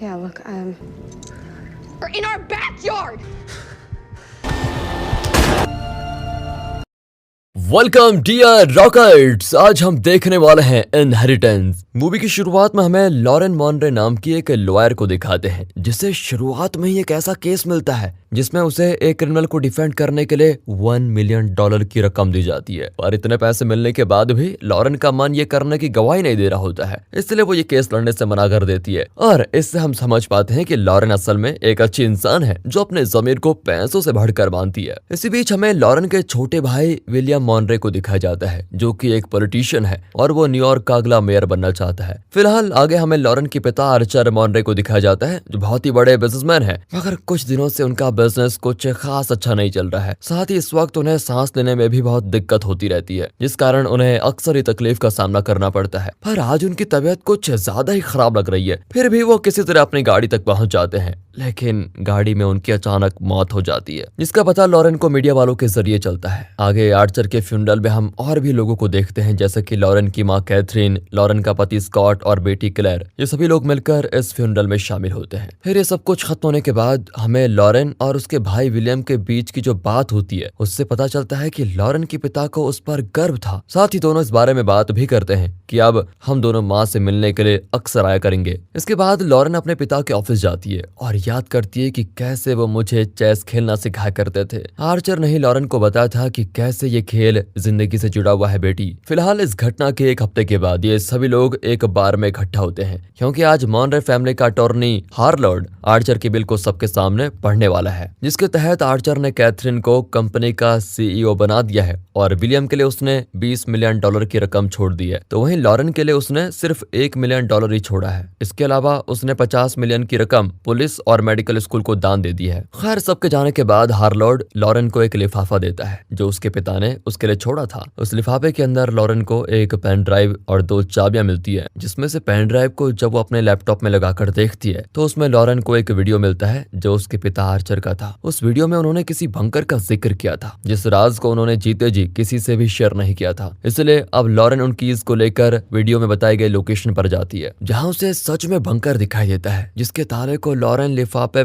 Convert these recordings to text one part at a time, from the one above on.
Yeah, look, We're in our backyard! Welcome dear rockets. आज हम देखने वाले हैं इनहेरिटेंस। मूवी की शुरुआत में हमें लॉरेन मॉनरे नाम की एक लॉयर को दिखाते हैं जिसे शुरुआत में ही एक ऐसा केस मिलता है जिसमें उसे एक क्रिमिनल को डिफेंड करने के लिए $1 मिलियन की रकम दी जाती है। और इतने पैसे मिलने के बाद भी लॉरेन का मन ये करने की गवाही नहीं दे रहा होता है, इसलिए वो ये केस लड़ने से मना कर देती है। और इससे हम समझ पाते हैं कि लॉरेन असल में एक अच्छी इंसान है जो अपने जमीर को पैसों से बढ़कर मानती है। इसी बीच हमें लॉरेन के छोटे भाई विलियम मॉनरे को दिखाया जाता है जो कि एक पॉलिटिशियन है और वो न्यूयॉर्क का अगला मेयर बनना चाहता है। फिलहाल आगे हमें लॉरेन के पिता आर्चर मॉनरे को दिखाया जाता है जो बहुत ही बड़े बिजनेसमैन है, मगर कुछ दिनों से उनका बिजनेस कुछ खास अच्छा नहीं चल रहा है। साथ ही इस वक्त उन्हें सांस लेने में भी बहुत दिक्कत होती रहती है, जिस कारण उन्हें अक्सर ही तकलीफ का सामना करना पड़ता है। पर आज उनकी तबीयत कुछ ज्यादा ही खराब लग रही है। फिर भी वो किसी तरह अपनी गाड़ी तक पहुंच जाते हैं, लेकिन गाड़ी में उनकी अचानक मौत हो जाती है, जिसका पता लॉरेन को मीडिया वालों के जरिए चलता है। आगे आर्चर के फ्यूनरल में हम और भी लोगों को देखते हैं, जैसे कि लॉरेन की माँ कैथरीन, लॉरेन का पति स्कॉट और बेटी क्लेयर। ये सभी लोग मिलकर इस फ्यूनरल में शामिल होते हैं। फिर ये सब कुछ खत्म होने के बाद हमें लॉरेन और उसके भाई विलियम के बीच की जो बात होती है उससे पता चलता है कि लॉरेन के पिता को उस पर गर्व था। साथ ही दोनों इस बारे में बात भी करते हैं कि अब हम दोनों माँ से मिलने के लिए अक्सर आया करेंगे। इसके बाद लॉरेन अपने पिता के ऑफिस जाती है और याद करती है कि कैसे वो मुझे चेस खेलना सिखाया करते थे। आर्चर ने ही लॉरेन को बताया था कि कैसे ये खेल जिंदगी से जुड़ा हुआ है बेटी। फिलहाल इस घटना के एक हफ्ते के बाद ये सभी लोग एक बार में इकट्ठा होते हैं, क्योंकि आज मॉनरे फैमिली का अटॉर्नी हार्लॉर्ड आर्चर के बिल को सबके सामने पढ़ने वाला है, जिसके तहत आर्चर ने कैथरीन को कंपनी का CEO बना दिया है और विलियम के लिए उसने $20 मिलियन की रकम छोड़ दी है। तो वहीं लॉरेन के लिए उसने सिर्फ $1 मिलियन ही छोड़ा है। इसके अलावा उसने 50 मिलियन की रकम पुलिस और मेडिकल स्कूल को दान दे दी है। खैर, सबके जाने के बाद हार्लॉर्ड लॉरेन को एक लिफाफा देता है जो उसके पिता ने उसके लिए छोड़ा था। उस लिफाफे के अंदर लॉरेन को एक पेन ड्राइव और 2 चाबियां मिलती है, जिसमें से पेन ड्राइव को जब वो अपने लैपटॉप में लगाकर देखती है तो उसमें लॉरेन को एक वीडियो मिलता है जो उसके पिता आर्चर का था। उस वीडियो में उन्होंने किसी बंकर का जिक्र किया था जिस राज को उन्होंने जीते जी किसी से भी शेयर नहीं किया था। इसलिए अब लॉरेन उन कीज को लेकर वीडियो में बताई गई लोकेशन पर जाती है, जहां उसे सच में बंकर दिखाई देता है, जिसके ताले को लॉरेन लिफाफे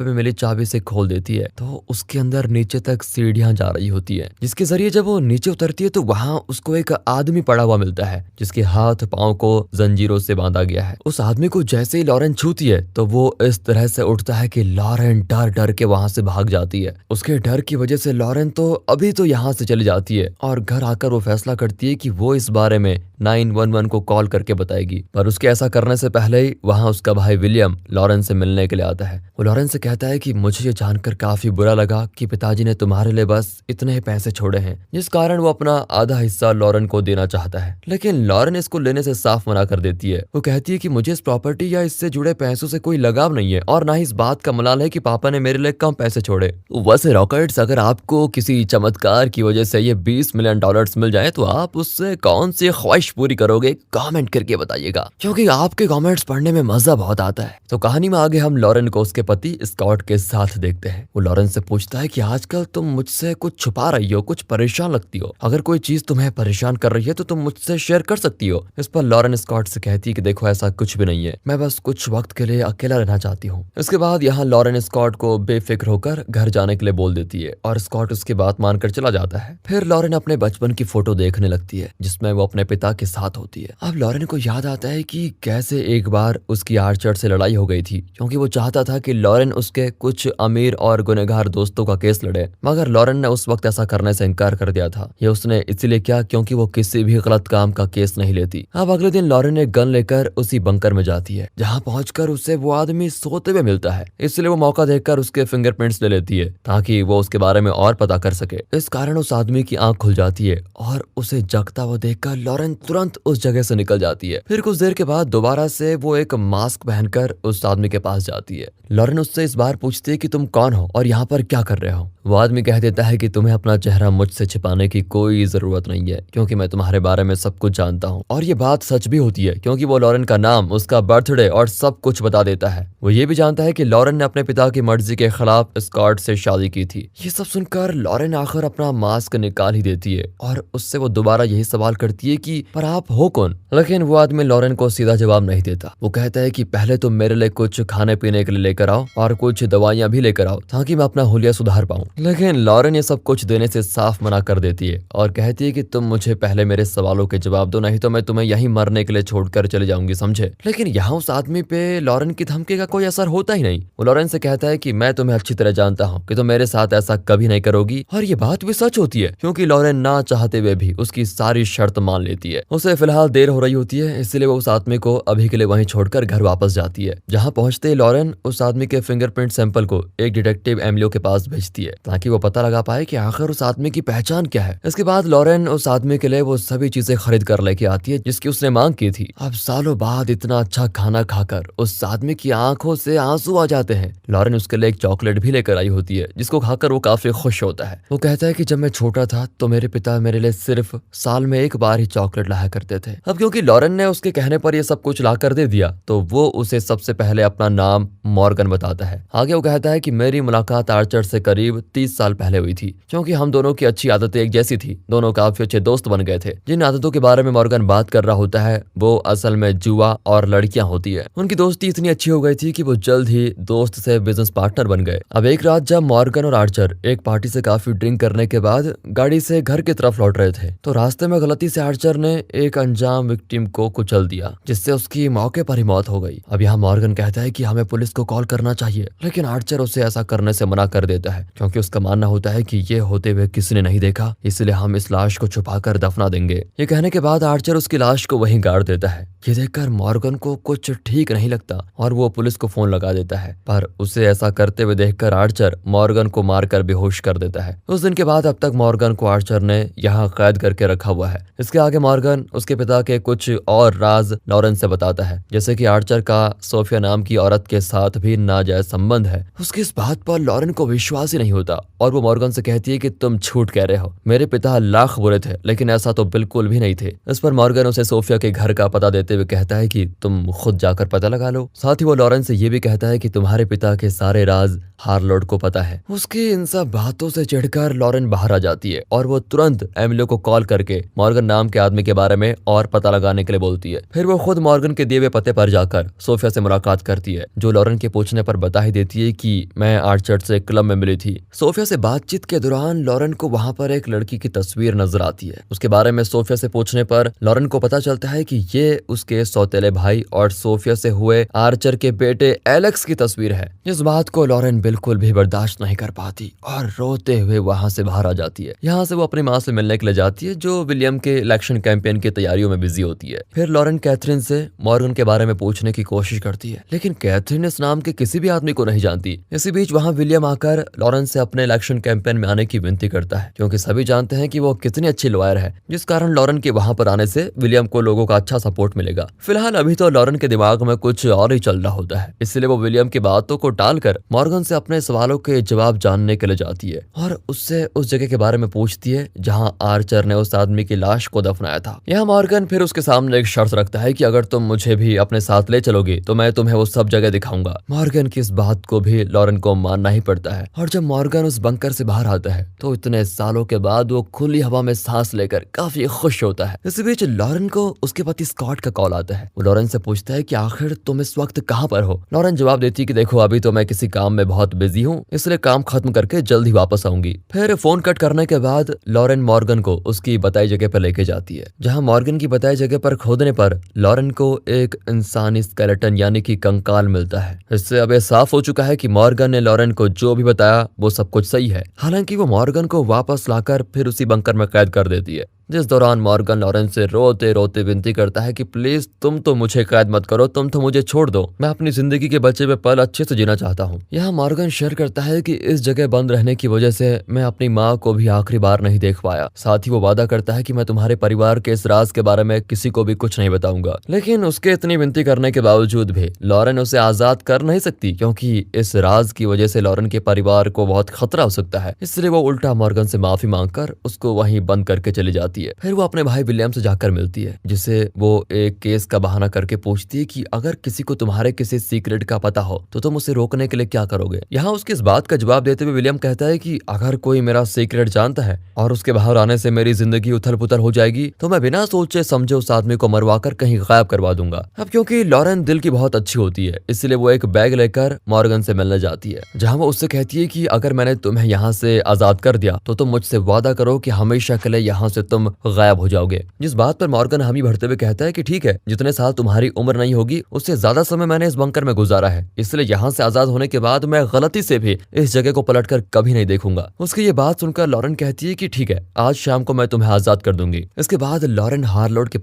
में मिली चाबी से खोल देती है। तो उसके अंदर नीचे तक सीढ़ियां जा रही होती है, जिसके जरिए जब वो नीचे उतरती है तो वहां उसको एक आदमी पड़ा हुआ मिलता है जिसके हाथ पांव को जंजीरों से बांधा गया है। उस आदमी को जैसे ही लॉरेन छूती है तो वो इस तरह से उठता है कि लॉरेन डर डर के वहां से भाग जाती है। उसके डर की वजह से लॉरेन तो अभी तो यहाँ से चली जाती है और घर आकर वो फैसला करती है कि वो इस बारे में 911 को कॉल करके बताएगी। पर उसके ऐसा करने से पहले ही वहां उसका भाई विलियम लॉरेन से मिलने के लिए आता है। वो लॉरेन से कहता है कि मुझे ये जानकर काफी बुरा लगा कि पिताजी ने तुम्हारे लिए बस इतने ही पैसे छोड़े हैं, जिस कारण वो अपना आधा हिस्सा लॉरेन को देना चाहता है। लेकिन लॉरेन इसको लेने से साफ मना कर देती है। वो कहती है कि मुझे इस प्रॉपर्टी या इससे जुड़े पैसों से कोई लगाव नहीं है और ना ही इस बात का मलाल है कि पापा ने मेरे लिए कम पैसे छोड़े। वैसे रॉकेट्स, अगर आपको किसी चमत्कार की वजह से ये $20 मिलियन मिल जाए तो आप उससे कौन सी ख्वाहिश पूरी करोगे? कमेंट करके बताइएगा, क्योंकि आपके कमेंट्स पढ़ने में मजा बहुत आता है। तो कहानी में आगे हम लॉरेन को उसके पति स्कॉट के साथ देखते हैं। वो लॉरेन से पूछता है कि आजकल तुम मुझसे कुछ छुपा रही हो, कुछ परेशान लगती हो। अगर कोई चीज तुम्हें परेशान कर रही है तो तुम मुझसे शेयर कर सकती हो। इस पर लॉरेन स्कॉट से कहती है कि देखो, ऐसा कुछ भी नहीं है, मैं बस कुछ वक्त के लिए अकेला रहना चाहती हूँ। इसके बाद यहाँ लॉरेन स्कॉट को बेफिक्र होकर घर जाने के लिए बोल देती है और स्कॉट उसकी बात मानकर चला जाता है। फिर लॉरेन अपने बचपन की फोटो देखने लगती है जिसमें वो अपने पिता के साथ होती है। अब लॉरेन को याद आता है कि कैसे एक बार उसकी आर्चर से लड़ाई हो गई थी, क्योंकि वो चाहता था कि लॉरेन उसके कुछ अमीर और गुनहगार दोस्तों का केस लड़े, मगर लॉरेन ने उस वक्त ऐसा करने से इनकार कर दिया था। ये उसने इसीलिए किया क्योंकि वो किसी भी गलत काम का केस नहीं लेती। अब अगले दिन लॉरेन एक गन लेकर उसी बंकर में जाती है, जहाँ पहुंचकर उसे वो आदमी सोते हुए मिलता है। इसलिए वो मौका देखकर उसके फिंगरप्रिंट्स ले लेती है ताकि वो उसके बारे में और पता कर सके। इस कारण उस आदमी की आंख खुल जाती है और उसे जगता हुआ देखकर लॉरेन तुरंत उस जगह से निकल जाती है। फिर कुछ देर के बाद दोबारा से वो एक मास्क मास्क पहनकर उस आदमी के पास जाती है। लॉरेन उससे इस बार पूछती है कि तुम कौन हो और यहाँ पर क्या कर रहे हो। वो आदमी कह देता है कि तुम्हें अपना चेहरा मुझसे छिपाने की कोई जरूरत नहीं है, क्योंकि मैं तुम्हारे बारे में सब कुछ जानता हूँ। और ये बात सच भी होती है, क्योंकि वो लॉरेन का नाम, उसका बर्थडे और सब कुछ बता देता है। वो ये भी जानता है कि लॉरेन ने अपने पिता की मर्जी के खिलाफ स्कॉट से शादी की थी। ये सब सुनकर लॉरेन आखिर अपना मास्क निकाल ही देती है और उससे वो दोबारा यही सवाल करती है कि पर आप हो कौन। लेकिन वो आदमी लॉरेन को सीधा जवाब नहीं देता। वो कहता है कि पहले तुम मेरे लिए कुछ खाने पीने के लिए लेकर आओ और कुछ दवाइयां भी लेकर आओ, ताकि मैं अपना हुलिया सुधार पाऊं। लेकिन लॉरेन ये सब कुछ देने से साफ मना कर देती है और कहती है कि तुम मुझे पहले मेरे सवालों के जवाब दो, नहीं तो मैं तुम्हें यहीं मरने के लिए छोड़कर चले जाऊंगी, समझे। लेकिन यहाँ उस आदमी पे लॉरेन की धमकी का कोई असर होता ही नहीं। वो लॉरेन से कहता है कि मैं तुम्हें अच्छी तरह जानता हूँ कि तुम मेरे साथ ऐसा कभी नहीं करोगी। और ये बात भी सच होती है, क्योंकि लॉरेन ना चाहते हुए भी उसकी सारी शर्त मान लेती है। उसे फिलहाल देर हो रही होती है, इसलिए वो उस आदमी को अभी के लिए वहीं छोड़कर घर वापस जाती है। जहाँ पहुंचते ही लॉरेन उस आदमी के फिंगरप्रिंट सैंपल को एक डिटेक्टिव एमिलियो के पास भेजती है, ताकि वो पता लगा पाए कि आखिर उस आदमी की पहचान क्या है। इसके बाद लॉरेन उस आदमी के लिए वो सभी चीजें खरीद कर लेके आती है जिसकी उसने मांग की थी। अब सालों बाद इतना अच्छा खाना खाकर उस आदमी की आंखों से आंसू आ जाते हैं। लॉरेन उसके लिए एक चॉकलेट भी लेकर आई होती है, जिसको खाकर वो काफी खुश होता है। वो कहता है कि जब मैं छोटा था तो मेरे पिता मेरे लिए सिर्फ साल में एक बार ही चॉकलेट लाया करते थे। अब क्योंकि लॉरेन ने उसके कहने पर ये सब कुछ ला कर दे दिया, तो वो उसे सबसे पहले अपना नाम मॉर्गन बताता है। आगे वो कहता है कि मेरी मुलाकात आर्चर से करीब 30 साल पहले हुई थी, क्योंकि हम दोनों की अच्छी आदतें एक जैसी थी। दोनों काफी अच्छे दोस्त बन गए थे। जिन आदतों के बारे में मॉर्गन बात कर रहा होता है वो असल में जुआ और लड़कियां होती है। उनकी दोस्ती इतनी अच्छी हो गई थी कि वो जल्द ही दोस्त से बिजनेस पार्टनर बन गए। अब एक रात जब मॉर्गन और आर्चर एक पार्टी से काफी ड्रिंक करने के बाद गाड़ी से घर की तरफ लौट रहे थे, तो रास्ते में गलती से आर्चर ने एक अनजान विक्टिम को कुचल दिया, जिससे उसकी मौके पर ही मौत हो गई। अब यहाँ मॉर्गन कहता है कि हमें पुलिस को कॉल करना चाहिए, लेकिन आर्चर उसे ऐसा करने से मना कर देता है, क्योंकि उसका मानना होता है कि ये होते हुए किसी ने नहीं देखा, इसलिए हम इस लाश को छुपाकर दफना देंगे। ये कहने के बाद आर्चर उसकी लाश को वहीं गाड़ देता है। ये देखकर मॉर्गन को कुछ ठीक नहीं लगता और वो पुलिस को फोन लगा देता है, पर उसे ऐसा करते हुए देखकर आर्चर मॉर्गन को मारकर बेहोश कर देता है। उस दिन के बाद अब तक मॉर्गन को आर्चर ने यहाँ कैद करके रखा हुआ है। इसके आगे मॉर्गन उसके पिता के कुछ और राज लॉरेन से बताता है, जैसे कि आर्चर का सोफिया नाम की औरत के साथ भी नाजायज संबंध है। उसकी इस बात पर लॉरेन को विश्वास ही नहीं होता और वो मॉर्गन से कहती है कि तुम झूठ कह रहे हो, मेरे पिता लाख बुरे थे, लेकिन ऐसा तो बिल्कुल भी नहीं थे। इस पर मॉर्गन उसे सोफिया के घर का पता देते हुए कहता है कि तुम खुद जाकर पता लगा लो। साथ ही वो लॉरेन से ये भी कहता है कि तुम्हारे पिता के सारे राज हार्लोड को पता है। उसकी इन सब बातों से चिढ़कर लॉरेन बाहर आ जाती है और वो तुरंत एमिलियो को कॉल करके मॉर्गन नाम के आदमी के बारे में और पता लगाने के लिए बोलती है। फिर वो खुद मॉर्गन के दिए हुए पते पर जाकर सोफिया से मुलाकात करती है, जो लॉरेन के पूछने पर बता ही देती है कि मैं आर्चर से क्लब में मिली थी। सोफिया से बातचीत के दौरान लॉरेन को वहां पर एक लड़की की तस्वीर नजर आती है। उसके बारे में सोफिया से पूछने पर लॉरेन को पता चलता है कि ये उसके सौतेले भाई और सोफिया से हुए आर्चर के बेटे एलेक्स की तस्वीर है। इस बात को लॉरेन बिल्कुल भी बर्दाश्त नहीं कर पाती और रोते हुए वहां से बाहर आ जाती है। यहाँ से वो अपनी माँ से मिलने के लिए जाती है, जो विलियम के इलेक्शन कैंपेन की तैयारियों में बिजी होती है। फिर लॉरेन कैथरीन से मॉर्गन के बारे में पूछने की कोशिश करती है, लेकिन कैथरीन इस नाम के किसी भी आदमी को नहीं जानती। इसी बीच वहाँ विलियम आकर लॉरेन से अपने इलेक्शन कैंपेन में आने की विनती करता है, क्योंकि सभी जानते हैं कि वो कितनी अच्छी लॉयर है, जिस कारण लॉरेन के वहाँ पर आने से विलियम को लोगों का अच्छा सपोर्ट मिलेगा। फिलहाल अभी तो लॉरेन के दिमाग में कुछ और ही चल रहा होता है, इसलिए वो विलियम की बातों को टालकर मॉर्गन से अपने सवालों के जवाब जानने के लिए जाती है और उससे उस जगह के बारे में पूछती है जहां आर्चर ने उस आदमी की लाश को दफनाया था। यहाँ मॉर्गन फिर उसके सामने एक शर्त रखता है कि अगर तुम मुझे भी अपने साथ ले चलोगे तो मैं तुम्हें वो सब जगह दिखाऊंगा। मॉर्गन की इस बात को भी लॉरेन को मानना ही पड़ता है और जब मॉर्गन उस बंकर से बाहर आता है तो इतने सालों के बाद वो खुली हवा में सांस लेकर काफी खुश होता है। इसी बीच लॉरेन को उसके पति स्कॉट का कॉल आता है। वो लॉरेन से पूछता है कि आखिर तुम इस वक्त कहाँ पर हो। लॉरेन जवाब देती है कि देखो अभी तो मैं किसी काम में बहुत बिजी हूँ, इसलिए काम खत्म करके जल्द ही वापस आऊंगी। फिर फोन कट करने के बाद लॉरेन मॉर्गन को उसकी बताई जगह पर लेके जाती है, जहां मॉर्गन की बताई जगह पर खोदने पर लॉरेन को एक इंसानी स्केलेटन यानी कि कंकाल मिलता है। इससे अब यह साफ हो चुका है कि मॉर्गन ने लॉरेन को जो भी बताया वो सब कुछ सही है। हालांकि वो मॉर्गन को वापस लाकर फिर उसी बंकर में कैद कर देती है। जिस दौरान मॉर्गन लॉरेंस से रोते रोते विनती करता है कि प्लीज तुम तो मुझे कैद मत करो, तुम तो मुझे छोड़ दो, मैं अपनी जिंदगी के बचे हुए पल अच्छे से जीना चाहता हूँ। यहाँ मॉर्गन शेयर करता है कि इस जगह बंद रहने की वजह से मैं अपनी माँ को भी आखिरी बार नहीं देख पाया। साथ ही वो वादा करता है कि मैं तुम्हारे परिवार के इस राज के बारे में किसी को भी कुछ नहीं बताऊंगा। लेकिन उसके इतनी विनती करने के बावजूद भी लॉरेन उसे आजाद कर नहीं सकती, क्योंकि इस राज की वजह से लॉरेन के परिवार को बहुत खतरा हो सकता है। इसलिए वो उल्टा मॉर्गन से माफी मांगकर उसको वहीं बंद करके चली जाती है। फिर वो अपने भाई विलियम से जाकर मिलती है, जिसे वो एक केस का बहाना करके पूछती है कि अगर किसी को तुम्हारे किसी सीक्रेट का पता हो तो तुम उसे रोकने के लिए क्या करोगे। यहाँ उसकी इस बात का जवाब देते हुए विलियम कहता है कि अगर कोई मेरा सीक्रेट जानता है और उसके बाहर आने से मेरी जिंदगी उथल पुथल हो जाएगी तो मैं बिना सोचे समझे उस आदमी को मरवाकर कहीं गायब करवा दूंगा। अब क्योंकि लॉरेन दिल की बहुत अच्छी होती है, इसलिए वो एक बैग लेकर मॉर्गन से मिलने जाती है, जहाँ वो उससे कहती है कि अगर मैंने तुम्हें यहाँ से आजाद कर दिया तो तुम मुझसे वादा करो कि हमेशा के लिए यहाँ से तुम गायब हो जाओगे। जिस बात पर मॉर्गन हामी भरते हुए कहता है कि ठीक है, जितने साल तुम्हारी उम्र नहीं होगी उससे ज्यादा समय मैंने इस बंकर में गुजारा है, इसलिए यहाँ से आजाद होने के बाद मैं गलती से भी इस जगह को पलटकर कभी नहीं देखूंगा। उसकी ये बात सुनकर लॉरेन कहती है कि ठीक है, आज शाम को मैं तुम्हें आजाद कर दूंगी। इसके बाद लॉरेन हार्लोड के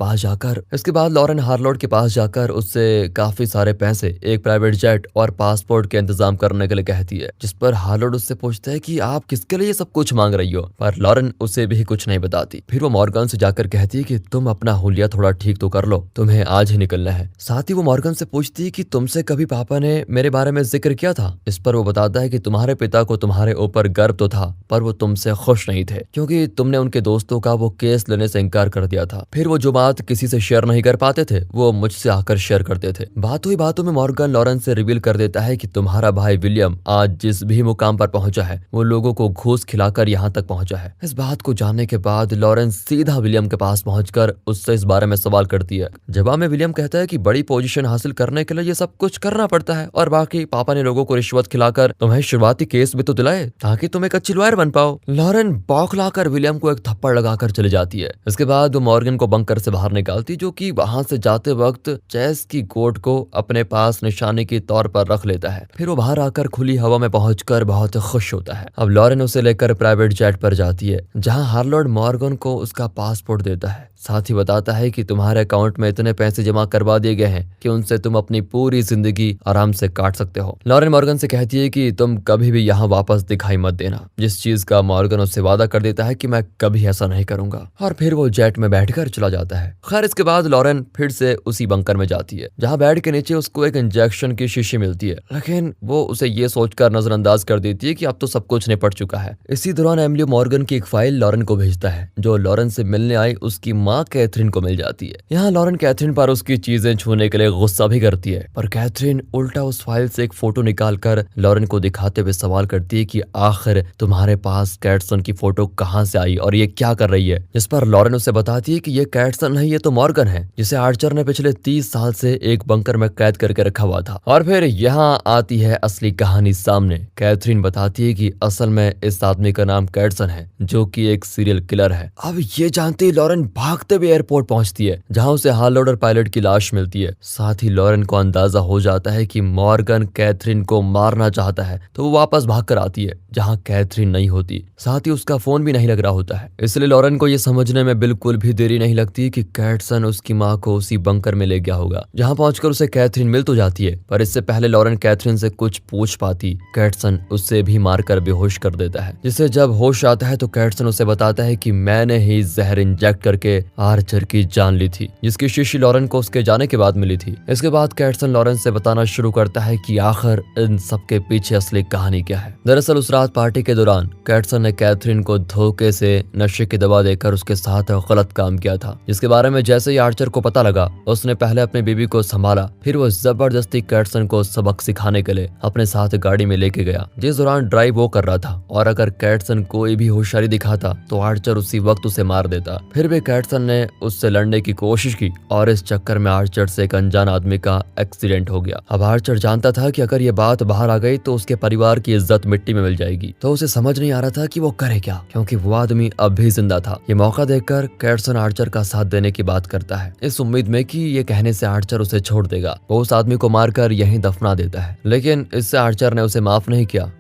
पास जाकर उससे काफी सारे पैसे, एक प्राइवेट जेट और पासपोर्ट के इंतजाम करने के लिए कहती है, जिस पर हार्लोड उससे पूछता है कि आप किसके लिए सब कुछ मांग रही हो, पर लॉरेन उसे भी कुछ नहीं बताती। फिर वो मॉर्गन से जाकर कहती है कि तुम अपना हुलिया थोड़ा ठीक तो कर लो, तुम्हें आज ही निकलना है। साथ ही वो मॉर्गन से पूछती है कि तुमसे कभी पापा ने मेरे बारे में जिक्र किया था। इस पर वो बताता है कि तुम्हारे पिता को तुम्हारे ऊपर गर्व तो था, पर वो तुमसे खुश नहीं थे क्योंकि तुमने उनके दोस्तों का वो केस लेने से इनकार कर दिया था। फिर वो जो बात किसी से शेयर नहीं कर पाते थे वो मुझसे आकर शेयर करते थे। बातों ही बातों में मॉर्गन लॉरेन से रिवील कर देता है कि तुम्हारा भाई विलियम आज जिस भी मुकाम पर पहुंचा है वो लोगों को घूस खिलाकर यहाँ तक पहुंचा है। इस बात को जानने के बाद लॉरेन सीधा विलियम के पास पहुंचकर उससे इस बारे में सवाल करती है। जवाब में विलियम कहता है कि बड़ी पोजीशन हासिल करने के लिए ये सब कुछ करना पड़ता है, और बाकी पापा ने लोगों को रिश्वत खिलाकर तुम्हें शुरुआती केस भी तो दिलाए ताकि तुम एक अच्छी लॉयर बन पाओ। लॉरेन बौखलाकर विलियम को एक थप्पड़ लगाकर चली जाती है। इसके बाद वो मॉर्गन को बंकर से बाहर निकालती, जो कि वहां से जाते वक्त चेस की गोट को अपने पास निशाने के तौर पर रख लेता है। फिर वो बाहर आकर खुली हवा में पहुंचकर बहुत खुश होता है। अब लॉरेन उसे लेकर प्राइवेट जेट पर जाती है, जहां हार्लोड मॉर्गन को उसका पासपोर्ट देता है। साथ ही बताता है कि तुम्हारे अकाउंट में इतने पैसे जमा करवा दिए गए हैं कि उनसे तुम अपनी पूरी जिंदगी आराम से काट सकते हो। लॉरेन मॉर्गन से कहती है कि तुम कभी भी यहाँ वापस दिखाई मत देना, जिस चीज का मॉर्गन उससे वादा कर देता है कि मैं कभी ऐसा नहीं करूंगा, और फिर वो जेट में बैठकर चला जाता है। खैर, इसके बाद लॉरेन फिर से उसी बंकर में जाती है, जहाँ बेड के नीचे उसको एक इंजेक्शन की शीशी मिलती है, लेकिन वो उसे ये सोचकर नजरअंदाज कर देती है कि अब तो सब कुछ निपट चुका है। इसी दौरान एमिली मॉर्गन की एक फाइल लॉरेन को भेजता है, जो लॉरेन से मिलने आई उसकी माँ कैथरीन को मिल जाती है। यहाँ लॉरेन कैथरीन पर उसकी चीजें छूने के लिए गुस्सा भी करती है, पर कैथरीन उल्टा उस फाइल से एक फोटो निकालकर लॉरेन को दिखाते हुए सवाल करती है कि आखिर तुम्हारे पास कैटसन की फोटो कहाँ से आई और ये क्या कर रही है। जिस पर लॉरेन उसे बताती है कि ये कैटसन नहीं, ये तो मॉर्गन है, जिसे आर्चर ने पिछले 30 साल से एक बंकर में कैद करके रखा हुआ था। और फिर यहाँ आती है असली कहानी सामने। कैथरीन बताती है कि असल में इस आदमी का नाम कैटसन है, जो कि एक सीरियल किलर है। अब ये जानते ही लॉरेन भागते हुए एयरपोर्ट पहुंचती है, जहां उसे हार्लोड और पायलट की लाश मिलती है। साथ ही लॉरेन को अंदाजा हो जाता है कि मॉर्गन कैथरीन को मारना चाहता है, तो वो वापस भागकर आती है, जहां कैथरीन नहीं होती। साथ ही उसका फोन भी नहीं लग रहा होता है। इसलिए लॉरेन को ये समझने में बिल्कुल भी देरी नहीं लगती कि कैटसन उसकी माँ को उसी बंकर में ले गया होगा। जहां पहुंचकर उसे कैथरीन मिल तो जाती है, पर इससे पहले लॉरेन कैथरीन से कुछ पूछ पाती, कैटसन उससे भी मारकर बेहोश कर देता है। जिसे जब होश आता है तो कैटसन उसे बताता है कि मैंने ही जहर इंजेक्ट करके आर्चर की जान ली थी, जिसकी शीशी लॉरेन को उसके जाने के बाद मिली थी। इसके बाद कैटसन लॉरेन से बताना शुरू करता है कि आखिर इन सब के पीछे असली कहानी क्या है। दरअसल उस रात पार्टी के दौरान कैटसन ने कैथरीन को धोखे से नशे की दवा देकर उसके साथ गलत काम किया था, जिसके बारे में जैसे ही आर्चर को पता लगा उसने पहले अपनी बीबी को संभाला, फिर वो जबरदस्ती कैटसन को सबक सिखाने के लिए अपने साथ गाड़ी में लेके गया, जिस दौरान ड्राइव वो कर रहा था। और अगर कैटसन कोई भी होशियारी दिखाता तो आर्चर उसी वक्त उसे मार देता। फिर भी कैटसन ने उससे लड़ने की कोशिश की और इस चक्कर में आर्चर से एक अनजान आदमी का एक्सीडेंट हो गया। अब आर्चर जानता था कि अगर ये बात बाहर आ गई तो उसके परिवार की इज्जत मिट्टी में मिल जाएगी, तो उसे समझ नहीं आ रहा था कि वो करे क्या, क्योंकि वो आदमी अब भी जिंदा था। ये मौका देखकर कैटसन आर्चर का साथ देने की बात करता है, इस उम्मीद में कि ये कहने से आर्चर उसे छोड़ देगा। वो उस आदमी को मारकर यहीं दफना देता है, लेकिन इससे आर्चर ने उसे माफ नहीं किया।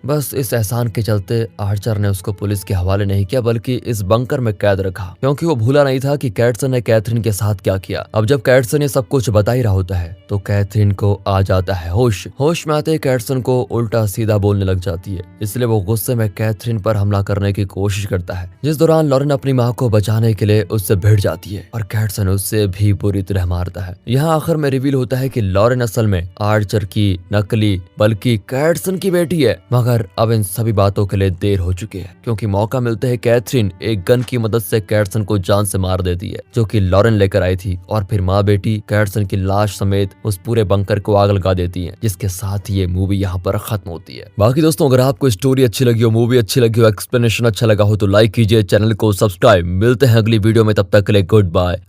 बस इस एहसान के चलते आर्चर ने उसको पुलिस के हवाले नहीं किया बल्कि इस बंकर में कैद रखा, क्योंकि वो भूला नहीं था कि कैथरीन ने कैथरीन के साथ क्या किया। अब जब कैथरीन ये सब कुछ बता ही रहा होता है तो कैथरीन को आ जाता है होश में आते ही कैथरीन को उल्टा सीधा बोलने लग जाती है, इसलिए वो गुस्से में कैथरीन पर हमला करने की कोशिश करता है, जिस दौरान लॉरेन अपनी माँ को बचाने के लिए उससे भिड़ जाती है और कैथरीन उससे भी बुरी तरह मारता है। यहाँ आखिर में रिवील होता है कि लॉरेन असल में आर्चर की नकली बल्कि कैथरीन की बेटी है, मगर अब इन सभी बातों के लिए देर हो चुकी है, क्योंकि मौका मिलते ही कैथरीन एक गन की मदद से कैथरीन को जान से मार देती है, जो कि लॉरेन लेकर आई थी, और फिर माँ बेटी कैथरीन की लाश समेत उस पूरे बंकर को आग लगा देती है, जिसके साथ ये मूवी यहाँ पर खत्म होती है। बाकी दोस्तों, अगर आपको स्टोरी अच्छी लगी हो, मूवी अच्छी लगी हो, एक्सप्लेनेशन अच्छा लगा हो तो लाइक कीजिए, चैनल को सब्सक्राइब। मिलते हैं अगली वीडियो में, तब तक के लिए गुड बाय।